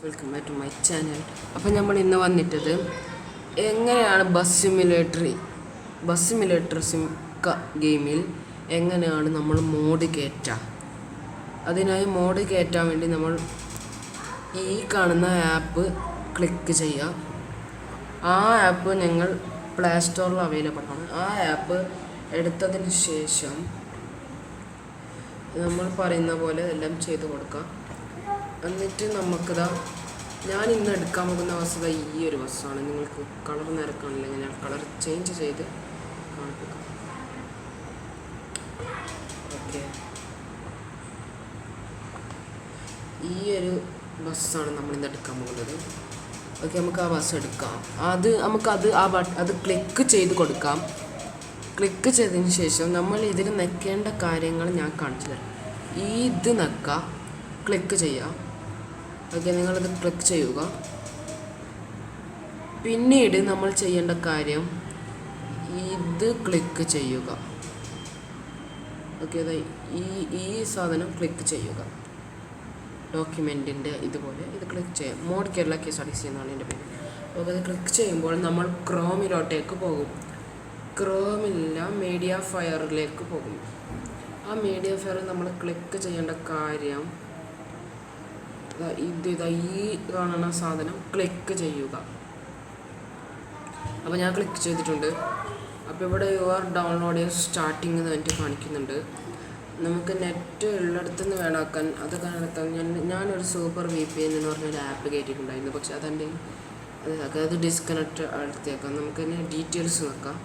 Welcome back to my channel. അപ്പോൾ നമ്മൾ ഇന്ന് വന്നിട്ടത് എങ്ങനെയാണ് ബസ് സിമുലേറ്റർ ഗെയിമിൽ എങ്ങനെയാണ് നമ്മൾ മോഡ് കയറ്റുക. അതിനായി മോഡ് കയറ്റാൻ വേണ്ടി നമ്മൾ ഈ കാണുന്ന ആപ്പ് ക്ലിക്ക് ചെയ്യുക. ആ ആപ്പ് ഞങ്ങൾ പ്ലേ സ്റ്റോറിൽ അവൈലബിൾ ആണ്. ആ ആപ്പ് എടുത്തതിന് ശേഷം നമ്മൾ പറയുന്ന പോലെ എല്ലാം ചെയ്ത് കൊടുക്കാം. എന്നിട്ട് നമുക്കിതാ ഞാൻ ഇന്ന് എടുക്കാൻ പോകുന്ന ബസ് ഈ ഒരു ബസ്സാണ്. നിങ്ങൾക്ക് കളർ നേരെ കാണില്ലെങ്കിൽ ഞാൻ കളർ ചേഞ്ച് ചെയ്ത് കാണിപ്പിക്കാം. ഓക്കെ, ഈ ഒരു ബസ്സാണ് നമ്മൾ ഇന്ന് എടുക്കാൻ പോകുന്നത്. ഓക്കെ, നമുക്ക് ആ ബസ് എടുക്കാം. അത് ക്ലിക്ക് ചെയ്ത് കൊടുക്കാം. ക്ലിക്ക് ചെയ്തതിന് ശേഷം നമ്മൾ ഇതിൽ നിൽക്കേണ്ട കാര്യങ്ങൾ ഞാൻ കാണിച്ചു തരാം. ഇത് നിൽക്കുക, ക്ലിക്ക് ചെയ്യുക. ഓക്കെ, നിങ്ങളിത് ക്ലിക്ക് ചെയ്യുക. പിന്നീട് നമ്മൾ ചെയ്യേണ്ട കാര്യം ഇത് ക്ലിക്ക് ചെയ്യുക. ഓക്കെ, ഈ സാധനം ക്ലിക്ക് ചെയ്യുക. ഡോക്യുമെൻറ്റിൻ്റെ ഇതുപോലെ ഇത് ക്ലിക്ക് ചെയ്യാം. മോഡ് കേരള KSRTC എന്നാണ് എൻ്റെ പേര്. ഓക്കെ, അത് ക്ലിക്ക് ചെയ്യുമ്പോൾ നമ്മൾ ക്രോമിലോട്ടേക്ക് പോകും. ക്രോമില്ല, മീഡിയ ഫയറിലേക്ക് പോകും. ആ മീഡിയ ഫയർ നമ്മൾ ക്ലിക്ക് ചെയ്യേണ്ട കാര്യം ഈ കാണുന്ന സാധനം ക്ലിക്ക് ചെയ്യുക. അപ്പോൾ ഞാൻ ക്ലിക്ക് ചെയ്തിട്ടുണ്ട്. അപ്പോൾ ഇവിടെ യുവർ ഡൗൺലോഡ് സ്റ്റാർട്ടിങ് എന്ന് പറഞ്ഞിട്ട് കാണിക്കുന്നുണ്ട്. നമുക്ക് നെറ്റ് ഉള്ളിടത്തുനിന്ന് വേണമാക്കാൻ അത് കാണിക്കാൻ ഞാനൊരു സൂപ്പർ VPN എന്ന് പറഞ്ഞൊരു ആപ്പ് കയറ്റിയിട്ടുണ്ടായിരുന്നു. പക്ഷെ അത് ഡിസ്കണക്റ്റ് അടുത്തേക്കാം. നമുക്ക് തന്നെ ഡീറ്റെയിൽസ് നോക്കാം.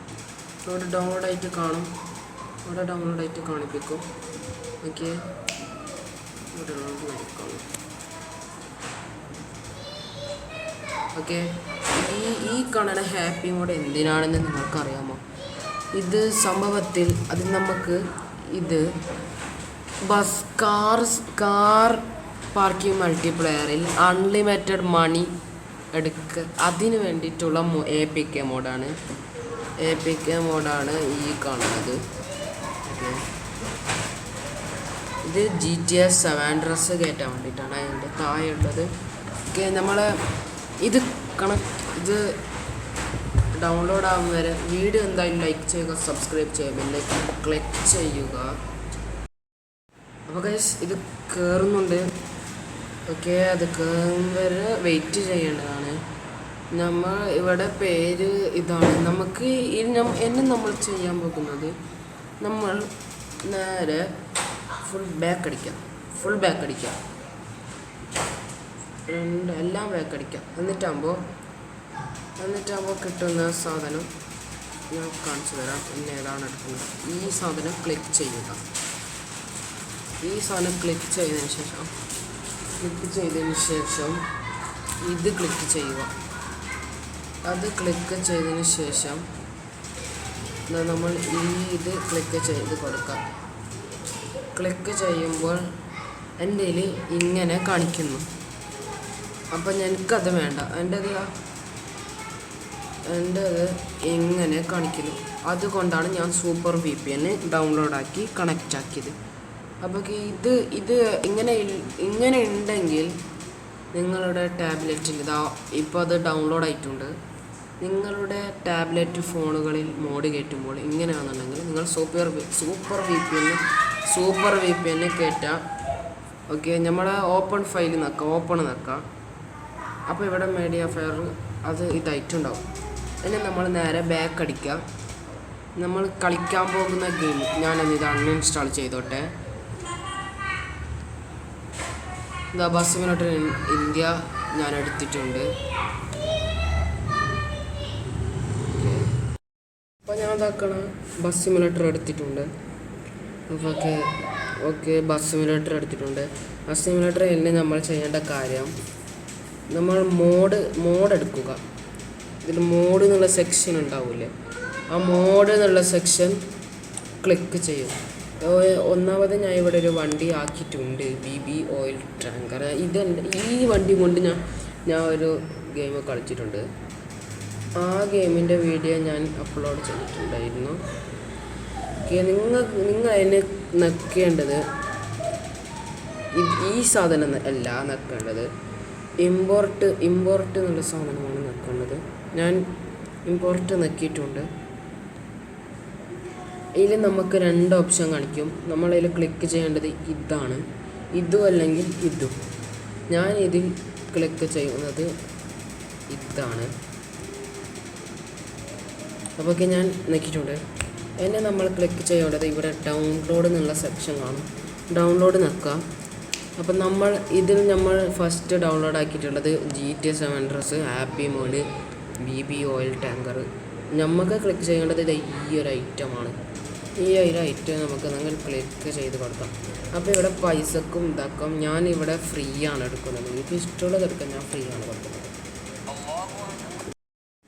ഇവിടെ ഡൗൺലോഡായിട്ട് കാണും, ഇവിടെ ഡൗൺലോഡായിട്ട് കാണിപ്പിക്കും. ഓക്കെ, ഇവിടെ ഡൗൺലോഡ് കാണും. ഓക്കെ, ഈ കാണുന്ന ഹാപ്പി മോഡ് എന്തിനാണെന്ന് നിങ്ങൾക്കറിയാമോ? ഇത് സംഭവത്തിൽ അത് നമുക്ക് കാർ പാർക്കിംഗ് മൾട്ടിപ്ലെയറിൽ അൺലിമിറ്റഡ് മണി അതിന് വേണ്ടിയിട്ടുള്ള APK മോഡാണ്. APK മോഡാണ് ഈ കാണുന്നത്. ഓക്കെ, ഇത് GTA San Andreas കയറ്റാൻ വേണ്ടിയിട്ടാണ് അതിൻ്റെ താഴെയുള്ളത്. ഓക്കെ, നമ്മൾ ഇത് ഡൗൺലോഡ് ആകും വരെ വീഡിയോ എന്തായാലും ലൈക്ക് ചെയ്യുക, സബ്സ്ക്രൈബ് ചെയ്യുക, ബെല്ലൈക്കൺ ക്ലിക്ക് ചെയ്യുക. അപ്പോൾ ഗൈസ് ഇത് കയറുന്നുണ്ട്. ഓക്കെ, അത് കയറും വരെ വെയിറ്റ് ചെയ്യേണ്ടതാണ്. നമ്മൾ ഇവിടെ പേര് ഇതാണ്. നമുക്ക് നമ്മൾ ചെയ്യാൻ പോകുന്നത് നമ്മൾ നേരെ ഫുൾ ബാക്ക് അടിക്കാം. എല്ലാം ബാക്ക് അടിക്കാം. എന്നിട്ടാകുമ്പോൾ കിട്ടുന്ന സാധനം ഞാൻ കാണിച്ചു തരാം. പിന്നെ ഏതാണ് എടുക്കുന്നത്. ഈ സാധനം ക്ലിക്ക് ചെയ്യുക. ഈ സാധനം ക്ലിക്ക് ചെയ്തതിന് ശേഷം ഇത് ക്ലിക്ക് ചെയ്യുക. അത് ക്ലിക്ക് ചെയ്തതിന് ശേഷം നമ്മൾ ഇത് ക്ലിക്ക് ചെയ്ത് കൊടുക്കാം. ക്ലിക്ക് ചെയ്യുമ്പോൾ എൻ്റെ ഇങ്ങനെ കാണിക്കുന്നു. അപ്പം എനിക്കത് വേണ്ട. എൻ്റേത് ഇങ്ങനെ കാണിക്കുന്നു. അതുകൊണ്ടാണ് ഞാൻ സൂപ്പർ VPN ഡൗൺലോഡാക്കി കണക്റ്റ് ആക്കിയത്. അപ്പോൾ ഇത് ഇങ്ങനെ ഉണ്ടെങ്കിൽ നിങ്ങളുടെ ടാബ്ലറ്റിൽ ഇപ്പോൾ അത് ഡൗൺലോഡ് ആയിട്ടുണ്ട്. നിങ്ങളുടെ ടാബ്ലറ്റ് ഫോണുകളിൽ മോഡ് കയറ്റുമ്പോൾ ഇങ്ങനെയാണെന്നുണ്ടെങ്കിൽ നിങ്ങൾ സൂപ്പർ VPN കയറ്റാം. ഓക്കെ, നമ്മുടെ ഓപ്പൺ ഫയൽ നോക്കാം. അപ്പോൾ ഇവിടെ മീഡിയ ഫയർ അത് ഇതായിട്ടുണ്ടാവും. ഇനി നമ്മൾ നേരെ ബാക്ക് അടിക്കുക. നമ്മൾ കളിക്കാൻ പോകുന്ന ഗെയിം ഞാനത് അൺഇൻസ്റ്റാൾ ചെയ്തോട്ടെ. ബസ് സിമുലേറ്റർ ഇന്ത്യ ഞാൻ എടുത്തിട്ടുണ്ട്. അപ്പോൾ ഞാൻ ബസ് സിമുലേറ്റർ എടുത്തിട്ടുണ്ട്. ഓക്കെ, ബസ് സിമുലേറ്റർ എടുത്തിട്ടുണ്ട്. ബസ് സിമുലേറ്ററിൽ നമ്മൾ ചെയ്യേണ്ട കാര്യം നമ്മൾ മോഡ് എടുക്കുക. ഇതിൽ മോഡ് എന്നുള്ള സെക്ഷൻ ഉണ്ടാവില്ലേ, ആ മോഡ് എന്നുള്ള സെക്ഷൻ ക്ലിക്ക് ചെയ്യും. ഒന്നാമത് ഞാൻ ഇവിടെ ഒരു വണ്ടി ആക്കിയിട്ടുണ്ട്, BB ഓയിൽ ടാങ്കർ. ഈ വണ്ടി കൊണ്ട് ഞാൻ ഒരു ഗെയിം കളിച്ചിട്ടുണ്ട്. ആ ഗെയിമിൻ്റെ വീഡിയോ ഞാൻ അപ്ലോഡ് ചെയ്തിട്ടുണ്ടായിരുന്നു. ഓക്കെ, നിങ്ങൾ അതിന് നിൽക്കേണ്ടത് ഈ സാധനം അല്ല നിൽക്കേണ്ടത്. ഇമ്പോർട്ട് എന്നുള്ള സാധനമാണ് നിൽക്കുന്നത്. ഞാൻ ഇമ്പോർട്ട് നിൽക്കിയിട്ടുണ്ട്. ഇതിൽ നമുക്ക് 2 ഓപ്ഷൻ കാണിക്കും. നമ്മളതിൽ ക്ലിക്ക് ചെയ്യേണ്ടത് ഇതാണ്, ഇതും അല്ലെങ്കിൽ ഇതും. ഞാൻ ഇതിൽ ക്ലിക്ക് ചെയ്യുന്നത് ഇതാണ്. അപ്പോൾ ഞാൻ നോക്കിയിട്ടുണ്ട്. എന്നെ നമ്മൾ ക്ലിക്ക് ചെയ്യേണ്ടത് ഇവിടെ ഡൗൺലോഡ് എന്നുള്ള സെക്ഷൻ കാണും. ഡൗൺലോഡ് നിൽക്കുക. അപ്പം നമ്മൾ ഫസ്റ്റ് ഡൗൺലോഡ് ആക്കിയിട്ടുള്ളത് GTA San Andreas, happy mode, BB oil tanker. നമുക്ക് ക്ലിക്ക് ചെയ്യേണ്ടത് ഈ ഒരു ഐറ്റമാണ്. ഈ ഒരു ഐറ്റം നമുക്ക് നിങ്ങൾ ക്ലിക്ക് ചെയ്ത് കൊടുക്കാം. അപ്പോൾ ഇവിടെ പൈസക്കും ഇതാക്കാം. ഞാനിവിടെ ഫ്രീ ആണ് എടുക്കുന്നത്. എനിക്ക് ഇഷ്ടമുള്ളത് എടുക്കാൻ ഞാൻ ഫ്രീ ആണ് കൊടുക്കുന്നത്.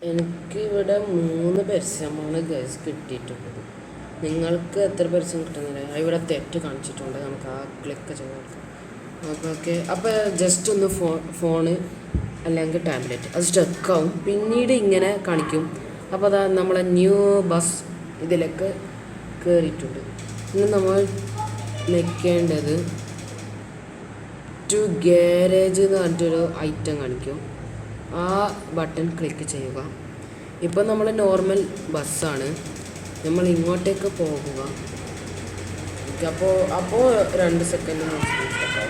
എനിക്കിവിടെ 3 പരസ്യമാണ് ഗൈസ് കിട്ടിയിട്ടുള്ളത്. നിങ്ങൾക്ക് എത്ര പരസ്യം കിട്ടുന്നില്ല? ഇവിടെ തെറ്റ് കാണിച്ചിട്ടുണ്ട്. നമുക്ക് ആ ക്ലിക്ക് ചെയ്ത് കൊടുക്കാം. ഓക്കെ. അപ്പോൾ ജസ്റ്റ് ഒന്ന് ഫോണ് അല്ലെങ്കിൽ ടാബ്ലറ്റ് അത് സ്റ്റക്കാവും. പിന്നീട് ഇങ്ങനെ കാണിക്കും. അപ്പോൾ അതാ നമ്മളെ ന്യൂ ബസ് ഇതിലേക്ക് കയറിയിട്ടുണ്ട്. ഇനി നമ്മൾ നിൽക്കേണ്ടത് ടു ഗാരേജ് എന്ന് പറഞ്ഞിട്ടൊരു ഐറ്റം കാണിക്കും. ആ ബട്ടൺ ക്ലിക്ക് ചെയ്യുക. ഇപ്പോൾ നമ്മൾ നോർമൽ ബസ്സാണ്. നമ്മൾ ഇങ്ങോട്ടേക്ക് പോകുക. അപ്പോൾ 2 സെക്കൻഡ് മനസ്സിലാക്കാം.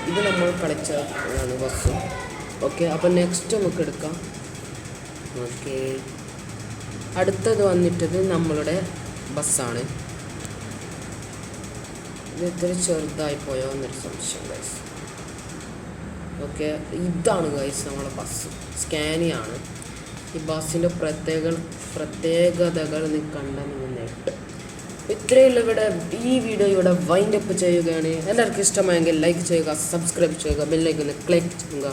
ഇത് നമ്മൾ കളിച്ച ബസ്. ഓക്കെ. അപ്പോൾ നെക്സ്റ്റ് നമുക്ക് എടുക്കാം. ഓക്കെ. അടുത്തത് വന്നിട്ടത് നമ്മളുടെ ബസ്സാണ്. ഇത് ഇത്ര ചെറുതായി പോയോ എന്നൊരു സംശയം ഗൈസ്. ഓക്കെ. ഇതാണ് ഗൈസ് നമ്മളെ ബസ്. സ്കാനിയാണ്. ഈ ബസ്സിൻ്റെ പ്രത്യേകതകൾ കണ്ടാൽ നിങ്ങൾ നേട്ടം. ഇത്രയുള്ള ഈ വീഡിയോ ഇവിടെ വൈൻഡ് അപ്പ് ചെയ്യുകയാണ്. എല്ലാവർക്കും ഇഷ്ടമായെങ്കിൽ ലൈക്ക് ചെയ്യുക, സബ്സ്ക്രൈബ് ചെയ്യുക, ബെല്ലൈക്കൺ ക്ലിക്ക് ചെയ്യുക.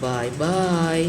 Bye bye.